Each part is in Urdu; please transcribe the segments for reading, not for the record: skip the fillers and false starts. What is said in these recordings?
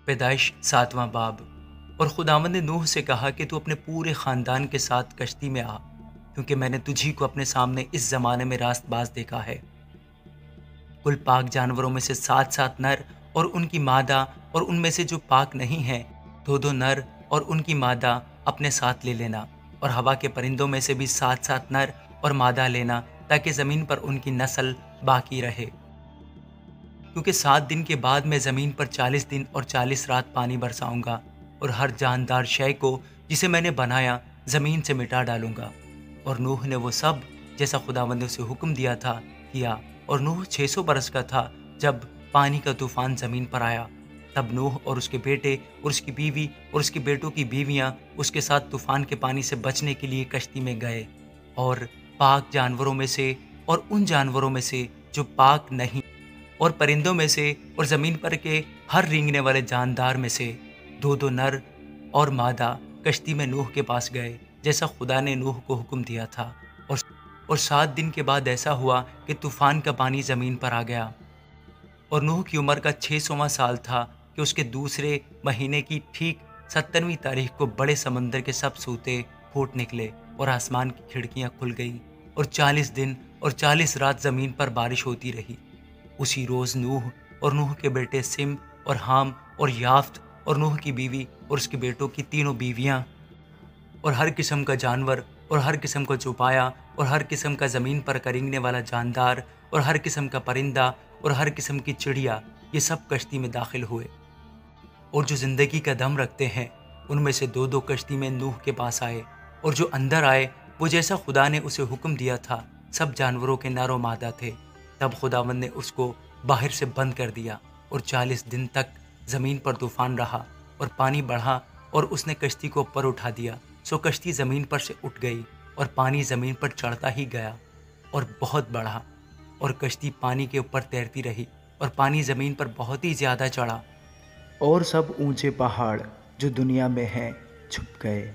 پیدائش 7واں باب۔ اور خداوند نے نوح سے کہا کہ تو اپنے پورے خاندان کے ساتھ کشتی میں آ، کیونکہ میں نے تجھی کو اپنے سامنے اس زمانے میں راست باز دیکھا ہے۔ کل پاک جانوروں میں سے 7 نر اور ان کی مادہ، اور ان میں سے جو پاک نہیں ہیں 2 نر اور ان کی مادہ اپنے ساتھ لے لینا، اور ہوا کے پرندوں میں سے بھی 7 نر اور مادہ لینا، تاکہ زمین پر ان کی نسل باقی رہے۔ کیونکہ 7 دن کے بعد میں زمین پر 40 دن اور 40 رات پانی برساؤں گا، اور ہر جاندار شے کو جسے میں نے بنایا زمین سے مٹا ڈالوں گا۔ اور نوح نے وہ سب جیسا خداوند نے اسے حکم دیا تھا کیا، اور نوح 600 برس کا تھا جب پانی کا طوفان زمین پر آیا۔ تب نوح اور اس کے بیٹے اور اس کی بیوی اور اس کے بیٹوں کی بیویاں اس کے ساتھ طوفان کے پانی سے بچنے کے لیے کشتی میں گئے، اور پاک جانوروں میں سے اور ان جانوروں میں سے جو پاک نہیں، اور پرندوں میں سے اور زمین پر کے ہر رینگنے والے جاندار میں سے 2 نر اور مادہ کشتی میں نوح کے پاس گئے، جیسا خدا نے نوح کو حکم دیا تھا۔ اور 7 دن کے بعد ایسا ہوا کہ طوفان کا پانی زمین پر آ گیا، اور نوح کی عمر کا 600واں سال تھا کہ اس کے دوسرے مہینے کی ٹھیک 70ویں تاریخ کو بڑے سمندر کے سب سوتے پھوٹ نکلے، اور آسمان کی کھڑکیاں کھل گئیں، اور 40 دن اور 40 رات زمین پر بارش ہوتی رہی۔ اسی روز نوح اور نوح کے بیٹے سم اور حام اور یافت اور نوح کی بیوی اور اس کے بیٹوں کی 3 بیویاں، اور ہر قسم کا جانور اور ہر قسم کا چوپایا اور ہر قسم کا زمین پر رینگنے والا جاندار اور ہر قسم کا پرندہ اور ہر قسم کی چڑیا، یہ سب کشتی میں داخل ہوئے۔ اور جو زندگی کا دم رکھتے ہیں ان میں سے 2 کشتی میں نوح کے پاس آئے، اور جو اندر آئے وہ جیسا خدا نے اسے حکم دیا تھا سب جانوروں کے نر و مادہ تھے۔ تب خداوند نے اس کو باہر سے بند کر دیا، اور 40 دن تک زمین پر طوفان رہا، اور پانی بڑھا، اور اس نے کشتی کو اوپر اٹھا دیا، سو کشتی زمین پر سے اٹھ گئی، اور پانی زمین پر چڑھتا ہی گیا اور بہت بڑھا، اور کشتی پانی کے اوپر تیرتی رہی، اور پانی زمین پر بہت ہی زیادہ چڑھا، اور سب اونچے پہاڑ جو دنیا میں ہیں چھپ گئے۔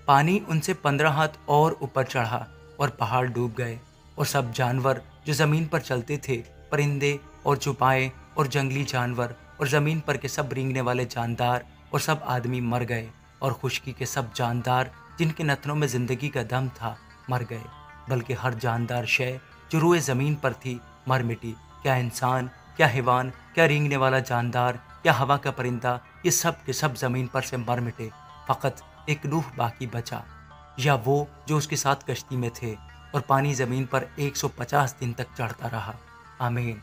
پانی ان سے 15 ہاتھ اور اوپر چڑھا، اور پہاڑ ڈوب گئے، اور سب جانور جو زمین پر چلتے تھے، پرندے اور چوپائے اور جنگلی جانور اور زمین پر کے سب رینگنے والے جاندار اور سب آدمی مر گئے، اور خشکی کے سب جاندار جن کے نتنوں میں زندگی کا دم تھا مر گئے، بلکہ ہر جاندار شے جو روئے زمین پر تھی مر مٹی، کیا انسان، کیا حیوان، کیا رینگنے والا جاندار، کیا ہوا کا پرندہ، یہ سب کے سب زمین پر سے مر مٹے، فقط ایک نوح باقی بچا، یا وہ جو اس کے ساتھ کشتی میں تھے، اور پانی زمین پر 150 دن تک چڑھتا رہا۔ آمین۔